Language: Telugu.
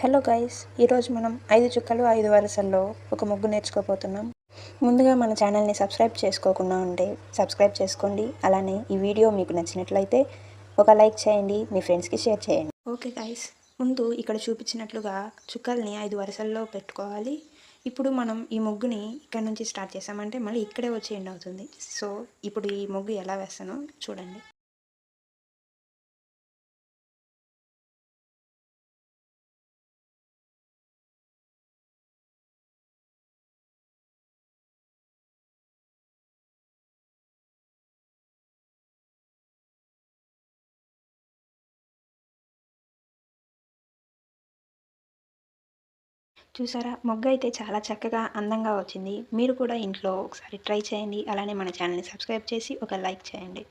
హలో గైస్, ఈరోజు మనం 5 చుక్కలు 5 వరుసల్లో ఒక ముగ్గు నేర్చుకోబోతున్నాం. ముందుగా మన ఛానల్ని సబ్స్క్రైబ్ చేసుకోకుండా ఉంటే సబ్స్క్రైబ్ చేసుకోండి. అలానే ఈ వీడియో మీకు నచ్చినట్లయితే ఒక లైక్ చేయండి, మీ ఫ్రెండ్స్కి షేర్ చేయండి. ఓకే గైస్, ముందు ఇక్కడ చూపించినట్లుగా చుక్కల్ని 5 వరుసల్లో పెట్టుకోవాలి. ఇప్పుడు మనం ఈ ముగ్గుని ఇక్కడ నుంచి స్టార్ట్ చేసామంటే మళ్ళీ ఇక్కడే వచ్చి ఎండ్ అవుతుంది. సో ఇప్పుడు ఈ ముగ్గు ఎలా వేస్తానో చూడండి. చూసారా, ముగ్గు అయితే చాలా చక్కగా అందంగా వచ్చింది. మీరు కూడా ఇంట్లో ఒకసారి ట్రై చేయండి. అలానే మన ఛానల్ని సబ్స్క్రైబ్ చేసి ఒక లైక్ చేయండి.